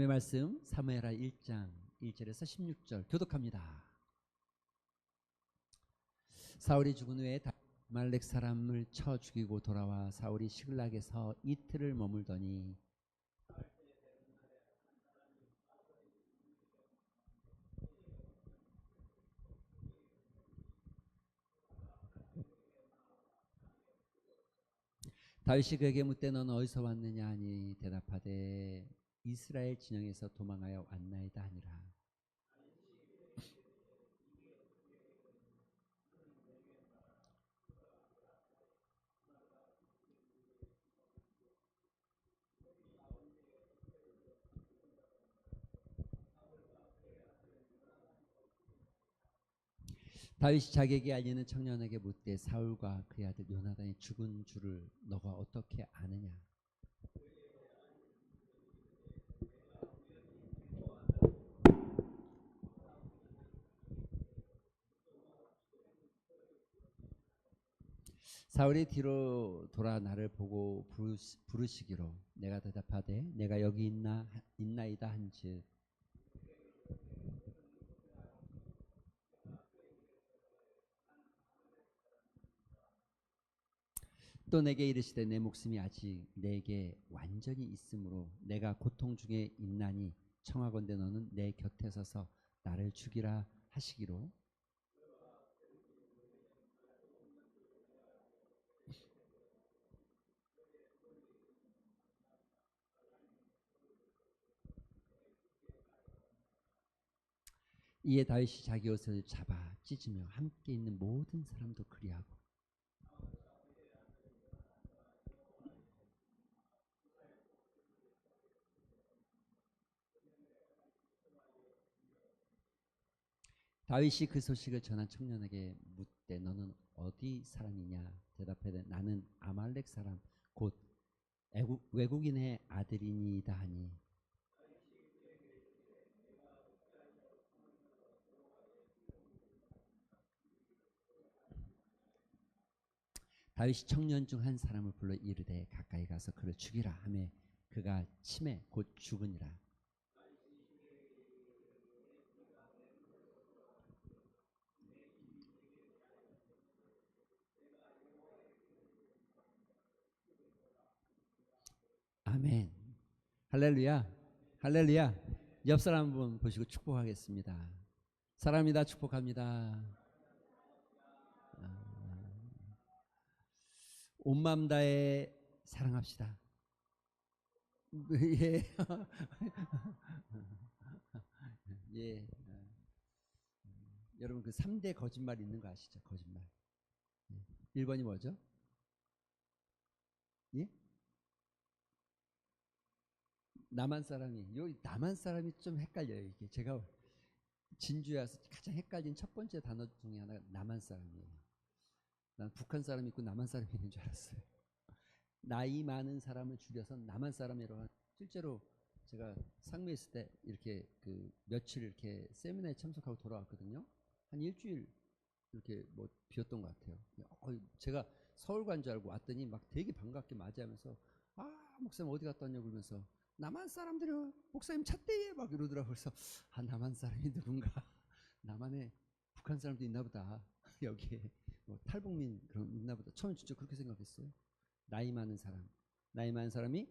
말씀 사무엘하 1장 1절에서 16절 교독합니다. 사울이 죽은 후에 아말렉 사람을 쳐 죽이고 돌아와 사울이 시글락에서 이틀을 머물더니 다윗이 그에게 묻되 너는 어디서 왔느냐 하니 대답하되 이스라엘 진영에서 도망하여 왔나이다 하니라. 다윗이 자기에게 알리는 청년에게 묻되 사울과 그의 아들 요나단이 죽은 줄을 너가 어떻게 아느냐. 사울이 뒤로 돌아 나를 보고 부르시기로 내가 대답하되 내가 여기 있나이다 한즉 또 내게 이르시되 내 목숨이 아직 내게 완전히 있으므로 내가 고통 중에 있나니 청하건대 너는 내 곁에 서서 나를 죽이라 하시기로 이에 다윗이 자기 옷을 잡아 찢으며 함께 있는 모든 사람도 그리하고 다윗이 그 소식을 전한 청년에게 묻되 너는 어디 사람이냐 대답하되 나는 아말렉 사람 곧 외국인의 아들이니이다 하니 다윗이 청년 중 한 사람을 불러 이르되 가까이 가서 그를 죽이라 하매 그가 치매 곧 죽으니라. 아멘. 할렐루야. 할렐루야. 옆 사람 한번 보시고 축복하겠습니다. 사랑합니다. 축복합니다. 온 마음 다해 사랑합시다. 예. 예. 여러분 그 3대 거짓말 있는 거 아시죠? 거짓말. 1번이 뭐죠? 예? 남한 사람이 남한 사람이 좀 헷갈려요. 이게 제가 진주에 와서 가장 헷갈린 첫 번째 단어 중에 하나가 남한 사람이에요. 난 북한 사람 있고 남한 사람이 있는 줄 알았어요. 나이 많은 사람을 줄여서 남한 사람이라고 실제로 제가 상무에 있을 때 이렇게 그 며칠 이렇게 세미나에 참석하고 돌아왔거든요. 한 일주일 이렇게 뭐 비었던 것 같아요. 제가 서울 간 줄 알고 왔더니 막 되게 반갑게 맞이하면서 목사님 어디 갔다 왔냐고 그러면서 남한 사람들이 목사님 찾대요 막 이러더라고요. 그래서 남한 사람이 누군가 남한에 북한 사람도 있나 보다. 여기에 뭐 탈북민 그런 있나 보다. 처음 진짜 그렇게 생각했어요. 나이 많은 사람이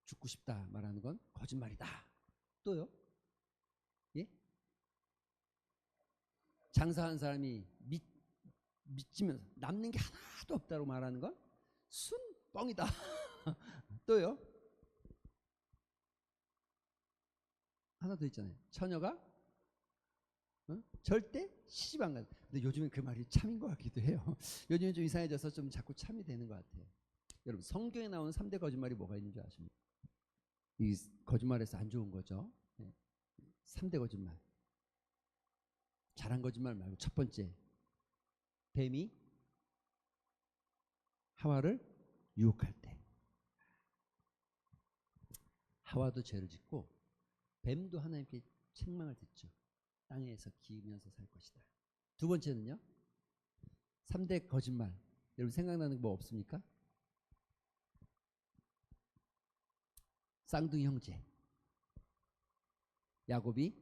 죽고 싶다 말하는 건 거짓말이다. 또요? 예? 장사한 사람이 믿지면서 남는 게 하나도 없다고 말하는 건 순뻥이다. 또요? 하나 더 있잖아요. 처녀가 절대 시집 안 간다. 근데 요즘엔 그 말이 참인 것 같기도 해요. 요즘엔 좀 이상해져서 좀 자꾸 참이 되는 것 같아요. 여러분 성경에 나오는 3대 거짓말이 뭐가 있는지 아십니까? 이 거짓말에서 안 좋은 거죠. 3대 거짓말. 잘한 거짓말 말고 첫 번째, 뱀이 하와를 유혹할 때 하와도 죄를 짓고 뱀도 하나님께 책망을 듣죠. 땅에서 기으면서 살 것이다. 두 번째는요, 3대 거짓말. 여러분 생각나는 거 없습니까? 쌍둥이 형제. 야곱이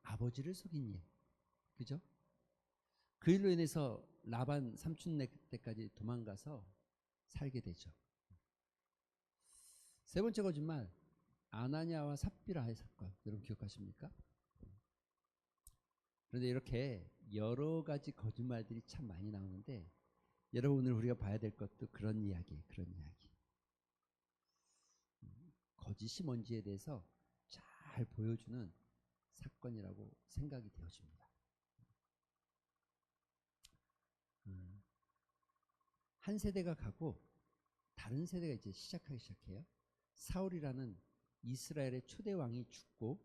아버지를 속인 일. 그죠? 그 일로 인해서 라반 삼촌네 때까지 도망가서 살게 되죠. 세 번째 거짓말, 아나니아와 삽비라의 사건. 여러분 기억하십니까? 그런데 이렇게 여러 가지 거짓말들이 참 많이 나오는데, 여러분 오늘 우리가 봐야 될 것도 그런 이야기예요. 그런 이야기. 거짓이 뭔지에 대해서 잘 보여주는 사건이라고 생각이 되어집니다. 한 세대가 가고 다른 세대가 이제 시작하기 시작해요. 사울이라는 이스라엘의 초대 왕이 죽고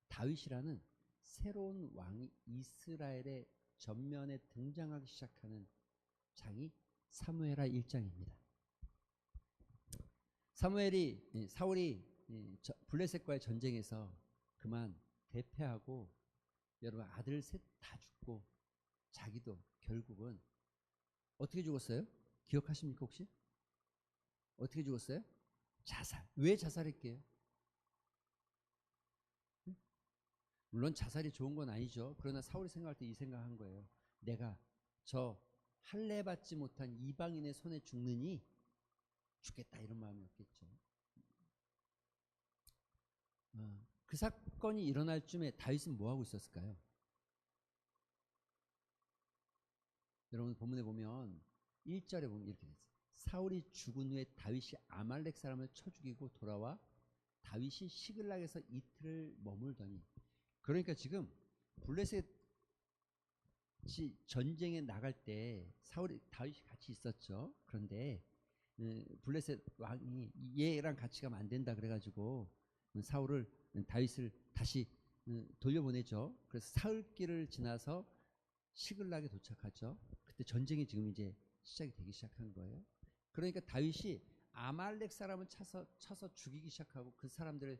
다윗이라는 새로운 왕이 이스라엘의 전면에 등장하기 시작하는 장이 사무엘하 1장입니다. 사울이 블레셋과의 전쟁에서 그만 대패하고 여러분 아들 셋 다 죽고 자기도 결국은 어떻게 죽었어요? 기억하십니까 혹시? 어떻게 죽었어요? 자살. 왜 자살했게요? 물론 자살이 좋은 건 아니죠. 그러나 사울이 생각할 때 이 생각한 거예요. 내가 저 할례 받지 못한 이방인의 손에 죽느니 죽겠다 이런 마음이었겠죠. 그 사건이 일어날 쯤에 다윗은 뭐 하고 있었을까요? 여러분 본문에 보면 1절에 보면 이렇게 돼 있어요. 사울이 죽은 후에 다윗이 아말렉 사람을 쳐 죽이고 돌아와 다윗이 시글락에서 이틀을 머물더니, 그러니까 지금 블레셋이 전쟁에 나갈 때 다윗이 같이 있었죠. 그런데 블레셋 왕이 얘랑 같이 가면 안 된다 그래가지고 다윗을 다시 돌려보내죠. 그래서 사흘길을 지나서 시글락에 도착하죠. 그때 전쟁이 지금 이제 시작이 되기 시작한 거예요. 그러니까 다윗이 아말렉 사람을 쳐서 죽이기 시작하고 그 사람들을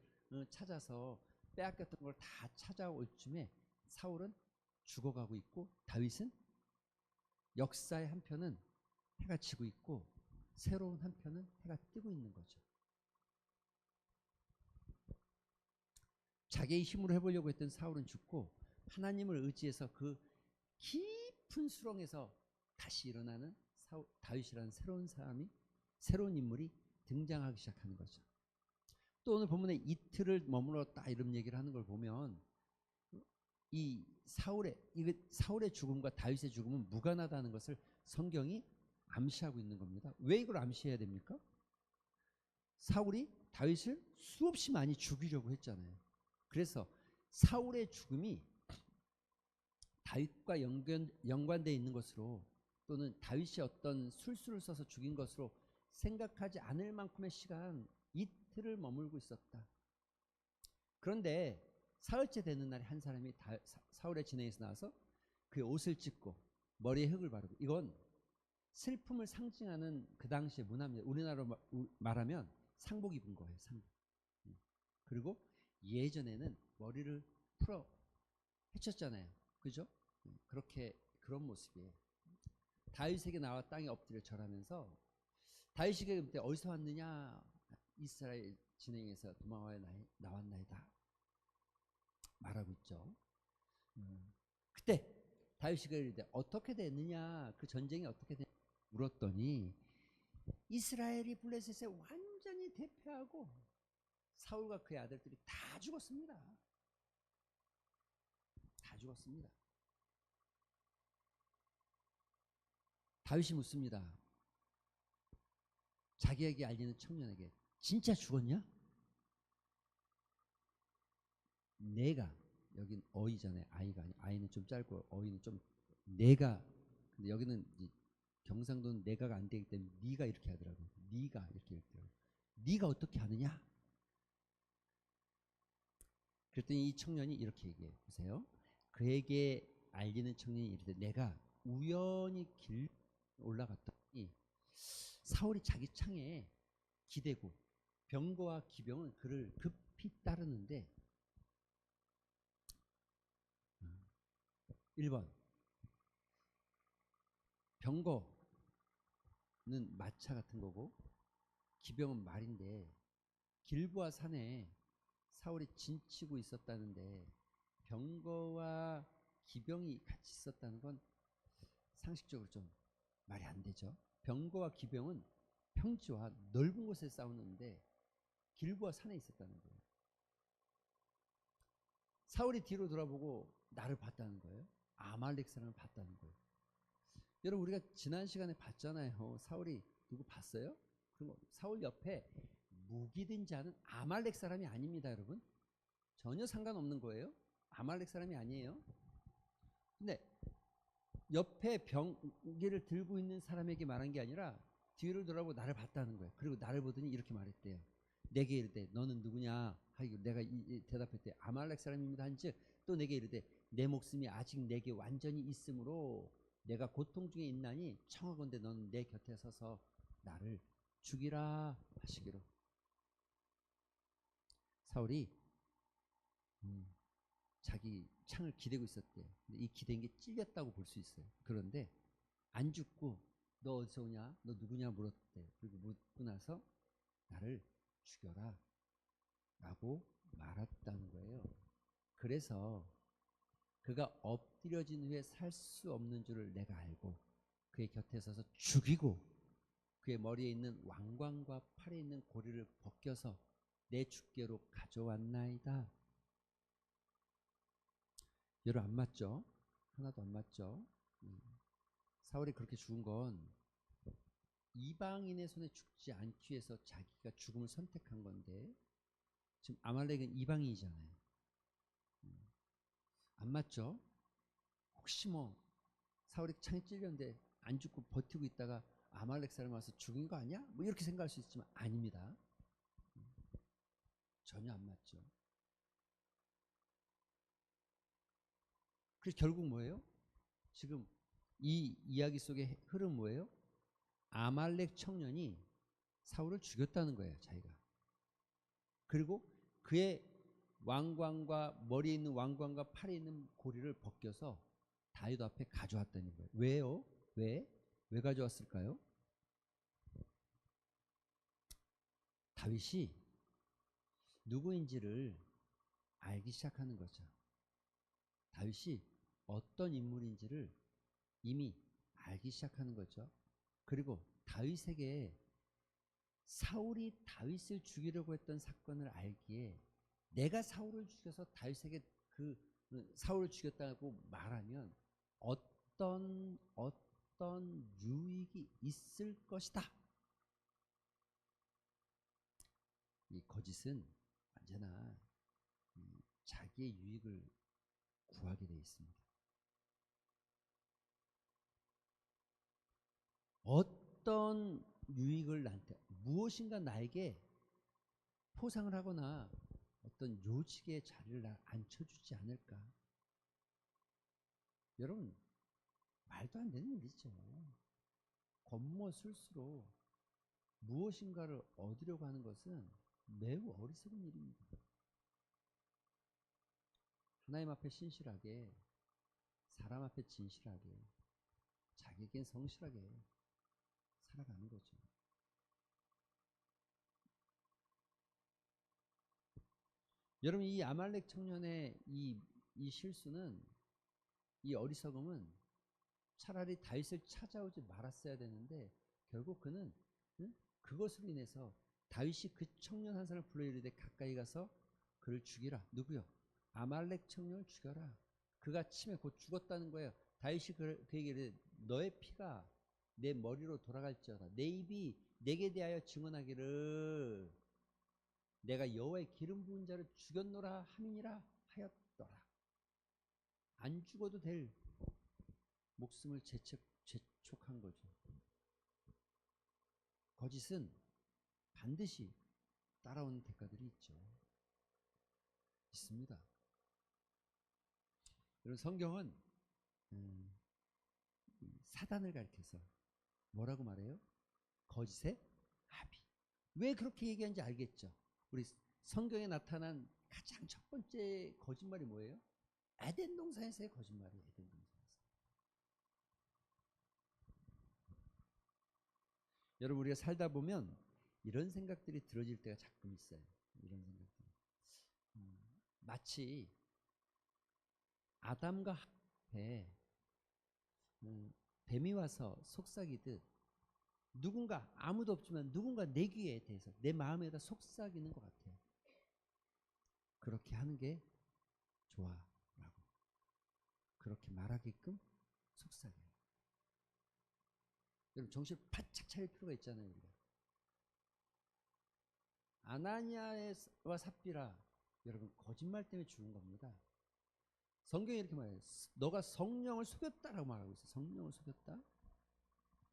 찾아서 빼앗겼던 걸 다 찾아올 쯤에 사울은 죽어가고 있고 다윗은 역사의 한편은 해가 지고 있고 새로운 한편은 해가 뜨고 있는 거죠. 자기의 힘으로 해보려고 했던 사울은 죽고 하나님을 의지해서 그 깊은 수렁에서 다시 일어나는 다윗이라는 새로운 인물이 등장하기 시작하는 거죠. 또 오늘 본문에 이틀을 머물렀다 이런 얘기를 하는 걸 보면 이 사울의 죽음과 다윗의 죽음은 무관하다는 것을 성경이 암시하고 있는 겁니다. 왜 이걸 암시해야 됩니까? 사울이 다윗을 수없이 많이 죽이려고 했잖아요. 그래서 사울의 죽음이 다윗과 연관되어 있는 것으로, 또는 다윗이 어떤 술수를 써서 죽인 것으로 생각하지 않을 만큼의 시간, 이틀을 머물고 있었다. 그런데 사흘째 되는 날에 한 사람이 사울의 진행에서 나와서 그의 옷을 찢고 머리에 흙을 바르고, 이건 슬픔을 상징하는 그 당시의 문화입니다. 우리나라로 말하면 상복 입은 거예요. 상복. 그리고 예전에는 머리를 풀어 헤쳤잖아요. 그죠? 그런 모습이에요. 다윗에게 나와 땅에 엎드려 절하면서, 다윗에게 그때 어디서 왔느냐? 이스라엘 진행에서 도망하여 나왔나이다 말하고 있죠. 그때 다윗이 이르되 어떻게 됐느냐, 그 전쟁이 어떻게 됐느냐 물었더니 이스라엘이 블레셋에 완전히 대패하고 사울과 그의 아들들이 다 죽었습니다. 다 죽었습니다. 다윗이 묻습니다. 자기에게 알리는 청년에게, 진짜 죽었냐? 내가, 여긴 어이잖아요. 아이가 아니, 아이는 좀 짧고 어이는 좀, 내가, 근데 여기는 경상도는 내가가 안 되기 때문에 네가 이렇게 하더라고요. 네가 이렇게 하더라고요. 네가 어떻게 하느냐? 그랬더니 이 청년이 이렇게 얘기해요. 보세요. 그에게 알리는 청년이 이르되 내가 우연히 길 올라갔더니 사울이 자기 창에 기대고 병거와 기병은 그를 급히 따르는데, 1번 병거는 마차 같은 거고 기병은 말인데 길보아 산에 사울이 진치고 있었다는데 병거와 기병이 같이 있었다는 건 상식적으로 좀 말이 안 되죠. 병거와 기병은 평지와 넓은 곳에 싸우는데 길보와 산에 있었다는 거예요. 사울이 뒤로 돌아보고 나를 봤다는 거예요. 아말렉 사람을 봤다는 거예요. 여러분 우리가 지난 시간에 봤잖아요. 사울이 누구 봤어요? 그럼 사울 옆에 무기 든 자는 아말렉 사람이 아닙니다, 여러분. 전혀 상관없는 거예요. 아말렉 사람이 아니에요. 근데 옆에 병기를 들고 있는 사람에게 말한 게 아니라 뒤를 돌아보고 나를 봤다는 거예요. 그리고 나를 보더니 이렇게 말했대요. 내게 이르되 너는 누구냐 하기로 내가 대답했대. 아말렉 사람입니다 한즉 또 내게 이르되 내 목숨이 아직 내게 완전히 있으므로 내가 고통 중에 있나니 청하건대 너는 내 곁에 서서 나를 죽이라 하시기로. 사울이 자기 창을 기대고 있었대요. 근데 이 기댄 게 찔렸다고 볼 수 있어요. 그런데 안 죽고 너 어디서 오냐? 너 누구냐? 물었대. 그리고 묻고 나서 나를 죽여라 라고 말했다는 거예요. 그래서 그가 엎드려진 후에 살 수 없는 줄을 내가 알고 그의 곁에 서서 죽이고 그의 머리에 있는 왕관과 팔에 있는 고리를 벗겨서 내 주께로 가져왔나이다. 여러분 안 맞죠? 하나도 안 맞죠? 사울이 그렇게 죽은 건 이방인의 손에 죽지 않기 위해서 자기가 죽음을 선택한 건데 지금 아말렉은 이방인이잖아요. 안 맞죠? 혹시 뭐 사울이 창에 찔렸는데 안 죽고 버티고 있다가 아말렉 사람 와서 죽인 거 아니야? 뭐 이렇게 생각할 수 있지만 아닙니다. 전혀 안 맞죠. 그래서 결국 뭐예요? 지금 이 이야기 속의 흐름 뭐예요? 아말렉 청년이 사울을 죽였다는 거예요, 자기가. 그리고 그의 왕관과 머리에 있는 왕관과 팔에 있는 고리를 벗겨서 다윗 앞에 가져왔다는 거예요. 왜요? 왜 가져왔을까요? 다윗이 누구인지를 알기 시작하는 거죠. 다윗이 어떤 인물인지를 이미 알기 시작하는 거죠. 그리고 다윗에게 사울이 다윗을 죽이려고 했던 사건을 알기에 내가 사울을 죽여서 다윗에게 그 사울을 죽였다고 말하면 어떤 유익이 있을 것이다. 이 거짓은 언제나 자기의 유익을 구하게 되어 있습니다. 어떤 유익을 나한테 무엇인가 나에게 포상을 하거나 어떤 요직의 자리를 앉혀주지 않을까. 여러분 말도 안 되는 일이죠. 겉모술수로 무엇인가를 얻으려고 하는 것은 매우 어리석은 일입니다. 하나님 앞에 신실하게, 사람 앞에 진실하게, 자기에겐 성실하게 살아가는 거죠. 여러분 이 아말렉 청년의 이 실수는, 이 어리석음은 차라리 다윗을 찾아오지 말았어야 되는데 결국 그는 그것으로 인해서 다윗이 그 청년 한 사람을 불러 이르되 가까이 가서 그를 죽이라. 누구요? 아말렉 청년을 죽여라. 그가 침에 곧 죽었다는 거예요. 다윗이 그에게 이르되 너의 피가 내 머리로 돌아갈지어다. 내 입이 내게 대하여 증언하기를 내가 여호와의 기름 부은 자를 죽였노라 함이니라 하였더라. 안 죽어도 될 목숨을 재촉한 거죠. 거짓은 반드시 따라오는 대가들이 있습니다. 여러분 성경은 사단을 가리켜서 뭐라고 말해요? 거짓의 아비. 왜 그렇게 얘기하는지 알겠죠? 우리 성경에 나타난 가장 첫 번째 거짓말이 뭐예요? 에덴 동산에서의 거짓말이에요. 에덴 동산에서. 여러분 우리가 살다 보면 이런 생각들이 들어질 때가 가끔 있어요. 이런 생각들. 마치 아담과 하와에 뱀이 와서 속삭이듯 누군가 아무도 없지만 누군가 내 귀에 대해서 내 마음에다 속삭이는 것 같아요. 그렇게 하는 게 좋아라고 그렇게 말하게끔 속삭여요. 여러분 정신을 바짝 차릴 필요가 있잖아요. 우리가. 아나니아와 삽비라 여러분 거짓말 때문에 죽은 겁니다. 성경이 이렇게 말해요. 너가 성령을 속였다라고 말하고 있어요. 성령을 속였다.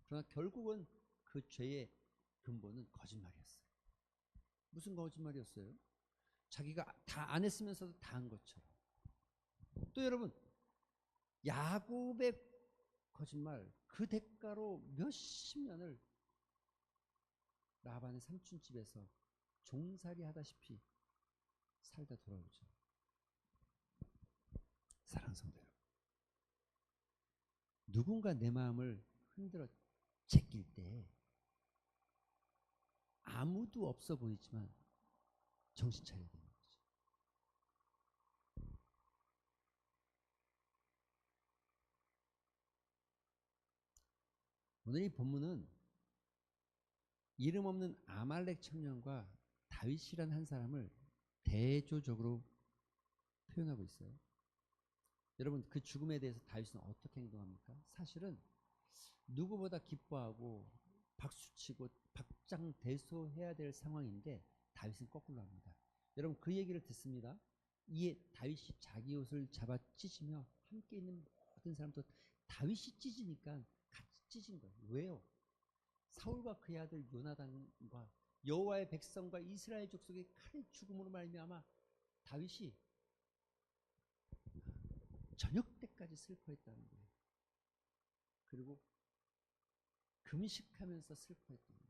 그러나 결국은 그 죄의 근본은 거짓말이었어요. 무슨 거짓말이었어요? 자기가 다 안 했으면서도 다 한 것처럼. 또 여러분 야곱의 거짓말 그 대가로 몇십 년을 라반의 삼촌 집에서 종살이 하다시피 살다 돌아오죠. 사랑하는 성도 여러분, 누군가 내 마음을 흔들어 제낄 때 아무도 없어 보이지만 정신 차려야 되는 거죠. 오늘 이 본문은 이름 없는 아말렉 청년과 다윗이라는 한 사람을 대조적으로 표현하고 있어요. 여러분 그 죽음에 대해서 다윗은 어떻게 행동합니까? 사실은 누구보다 기뻐하고 박수치고 박장대소해야 될 상황인데 다윗은 거꾸로 합니다. 여러분 그 얘기를 듣습니다. 이에 다윗이 자기 옷을 잡아 찢으며 함께 있는 모든 사람도 다윗이 찢으니까 같이 찢은 거예요. 왜요? 사울과 그의 아들 요나단과 여호와의 백성과 이스라엘 족속의 칼의 죽음으로 말미암아 다윗이 저녁 때까지 슬퍼했다는 거예요. 그리고 금식하면서 슬퍼했던 거예요.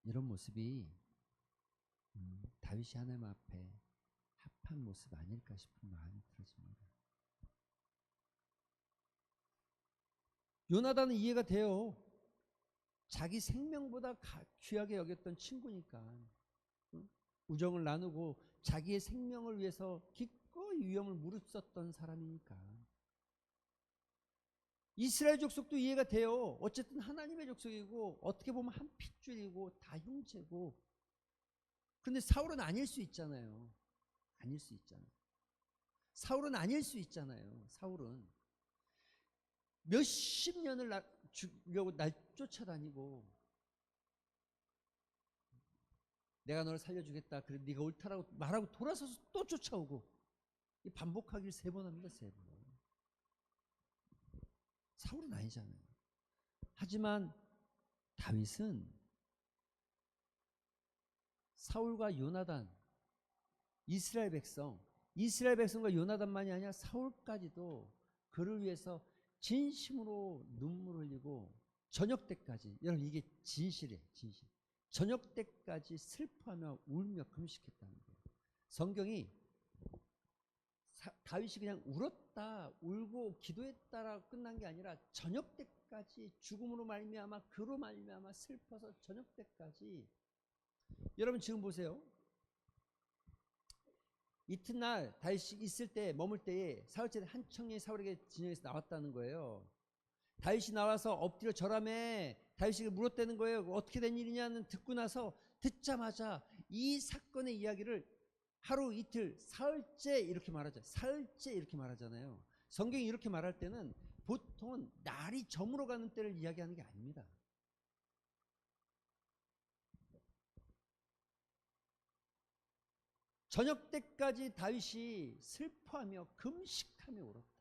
이런 모습이 다윗이 하나님 앞에 합한 모습 아닐까 싶은 마음이 들어집니다. 요나단은 이해가 돼요. 자기 생명보다 귀하게 여겼던 친구니까 우정을 나누고 자기의 생명을 위해서 기꺼이 위험을 무릅썼던 사람이니까. 이스라엘 족속도 이해가 돼요. 어쨌든 하나님의 족속이고 어떻게 보면 한 핏줄이고 다 형제고. 그런데 사울은 아닐 수 있잖아요. 아닐 수 있잖아요. 사울은 아닐 수 있잖아요. 사울은 몇십 년을 죽이려고 날 쫓아다니고 내가 너를 살려주겠다. 그래 네가 옳다라고 말하고 돌아서서 또 쫓아오고 반복하기를 3번 합니다. 3번. 사울은 아니잖아요. 하지만 다윗은 사울과 요나단, 이스라엘 백성과 요나단만이 아니라 사울까지도 그를 위해서 진심으로 눈물 흘리고 저녁 때까지, 여러분 이게 진실이에요. 진실. 저녁 때까지 슬퍼하며 울며 금식했다는 거예요. 성경이 다윗이 그냥 울었다, 울고 기도했다라고 끝난 게 아니라 저녁 때까지 죽음으로 말미암아 그로 말미암아 슬퍼서 저녁 때까지. 여러분 지금 보세요. 이튿날 다윗이 있을 때 머물 때에 사흘째 한 청년이 사울에게 진영에서 나왔다는 거예요. 다윗이 나와서 엎드려 절하며 다윗에게 물었다는 거예요. 어떻게 된 일이냐는 듣고 나서 듣자마자 이 사건의 이야기를 하루 이틀 사흘째 이렇게 말하죠. 사흘째 이렇게 말하잖아요. 성경이 이렇게 말할 때는 보통은 날이 저물어가는 때를 이야기하는 게 아닙니다. 저녁 때까지 다윗이 슬퍼하며 금식하며 울었다.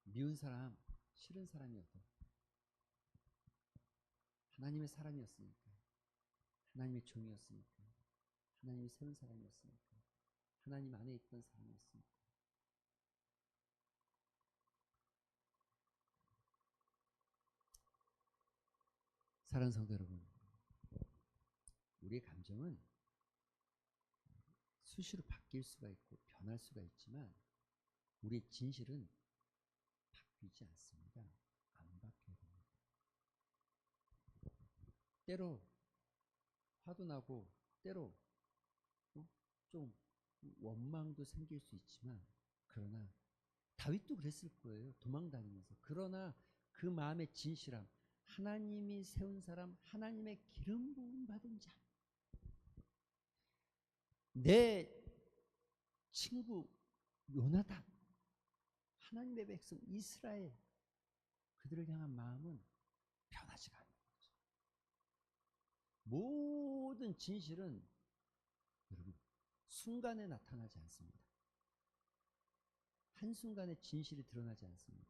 미운 사람, 싫은 사람이어도 하나님의 사람이었으니까, 하나님의 종이었으니까, 하나님이 세운 사람이었으니까, 하나님 안에 있던 사람이었으니까. 사랑하는 성도 여러분, 우리의 감정은 수시로 바뀔 수가 있고 변할 수가 있지만 우리의 진실은 바뀌지 않습니다. 안 바뀌어야 됩니다. 때로 화도 나고 때로 좀 원망도 생길 수 있지만, 그러나 다윗도 그랬을 거예요. 도망다니면서. 그러나 그 마음의 진실함, 하나님이 세운 사람, 하나님의 기름 부음 받은 자, 내 친구 요나단, 하나님의 백성 이스라엘, 그들을 향한 마음은 변하지가 않는 거죠. 모든 진실은 여러분 순간에 나타나지 않습니다. 한순간에 진실이 드러나지 않습니다.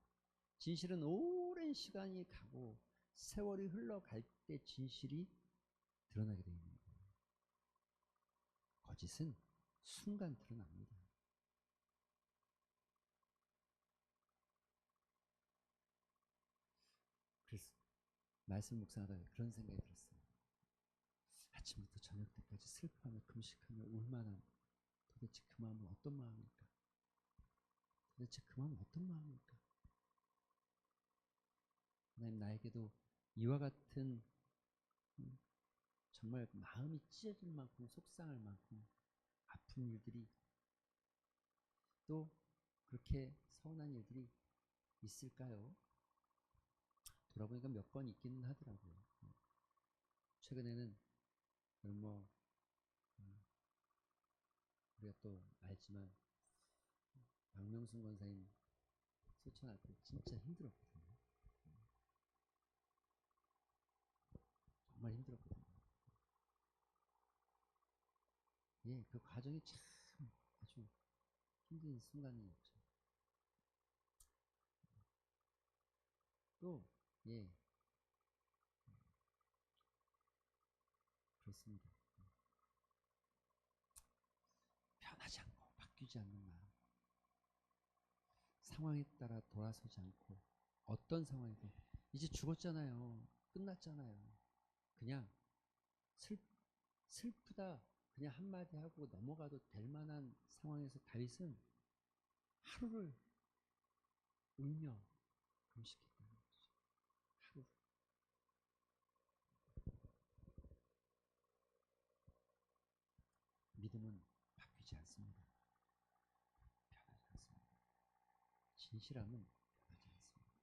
진실은 오랜 시간이 가고 세월이 흘러갈 때 진실이 드러나게 되어 있는 거예요. 거짓은 순간 드러납니다. 그래서 말씀 묵상하다가 그런 생각이 들었어요. 아침부터 저녁 때까지 슬퍼하며 금식하며 울만한, 도대체 그 마음은 어떤 마음일까? 도대체 그 마음은 어떤 마음일까? 하나님, 나에게도 이와 같은 정말 마음이 찢어질 만큼 속상할 만큼 아픈 일들이, 또 그렇게 서운한 일들이 있을까요? 돌아보니까 몇 번 있기는 하더라고요. 최근에는 뭐 우리가 또 알지만 박명순 권사님 소천할 때 진짜 힘들었거든요. 정말 힘들었거든요. 예, 그 과정이 참 아주 힘든 순간이었죠. 또, 예, 그렇습니다. 변하지 않고 바뀌지 않는 마음, 상황에 따라 돌아서지 않고, 어떤 상황이든 이제 죽었잖아요. 끝났잖아요. 그냥 슬프다 그냥 한마디 하고 넘어가도 될 만한 상황에서 다윗은 하루를 울며 금식했다는 거죠. 하루. 믿음은 바뀌지 않습니다. 변하지 않습니다. 진실함은 변하지 않습니다.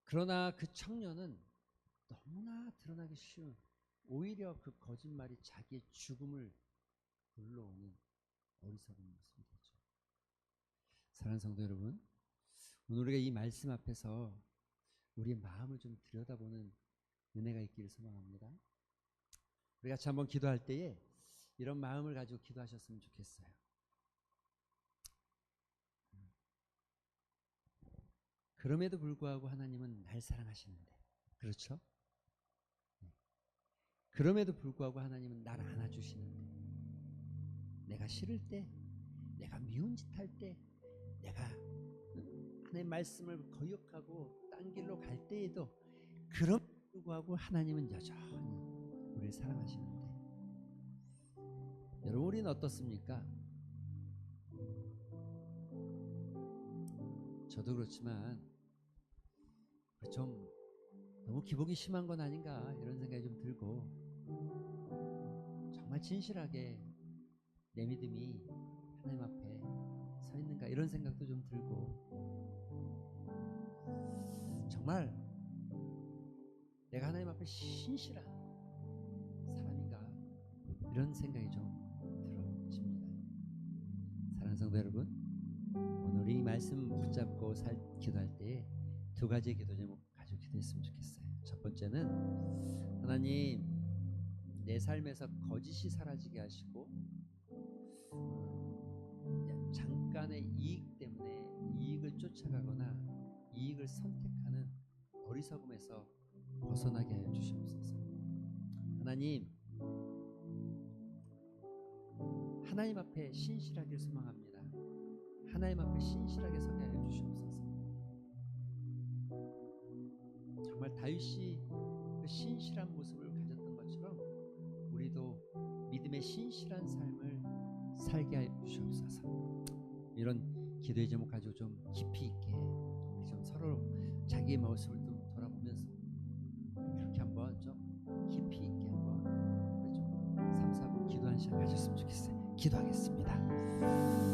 그러나 그 청년은 너무나 드러나기 쉬운, 오히려 그 거짓말이 자기의 죽음을 불러오는 어리석은 모습이 되죠. 사랑하는 성도 여러분, 오늘 우리가 이 말씀 앞에서 우리의 마음을 좀 들여다보는 은혜가 있기를 소망합니다. 우리 같이 한번 기도할 때에 이런 마음을 가지고 기도하셨으면 좋겠어요. 그럼에도 불구하고 하나님은 날 사랑하시는데, 그렇죠? 그럼에도 불구하고 하나님은 날 안아주시는데, 내가 싫을 때, 내가 미운 짓 할 때, 내가 하나님의 말씀을 거역하고 딴 길로 갈 때에도 그럼에도 불구하고 하나님은 여전히 우리를 사랑하시는데, 여러분 우리는 어떻습니까? 저도 그렇지만 좀 너무 기복이 심한 건 아닌가 이런 생각이 좀 들고, 정말 진실하게 내 믿음이 하나님 앞에 서 있는가 이런 생각도 좀 들고, 정말 내가 하나님 앞에 신실한 사람인가 이런 생각이 좀 들어집니다. 사랑하는 성도 여러분, 오늘 이 말씀 붙잡고 기도할 때 두 가지의 기도 제목 가지고 기도했으면 좋겠어요. 첫 번째는 하나님, 내 삶에서 거짓이 사라지게 하시고 잠깐의 이익 때문에 이익을 쫓아가거나 이익을 선택하는 어리석음에서 벗어나게 하여 주시옵소서. 하나님, 하나님 앞에 신실하길 소망합니다. 하나님 앞에 신실하게 서게 하여 주시옵소서. 정말 다윗이 그 신실한 모습을 가졌던 것처럼 우리도 믿음의 신실한 삶을 살게 하여 주시옵소서. 이런 기도의 제목 가지고 좀 깊이 있게 우리 좀 서로 자기의 모습을 좀 돌아보면서 그렇게 한번 좀 깊이 있게 한번 우리 좀 3, 4분 기도하는 시간 가졌으면 좋겠어요. 기도하겠습니다.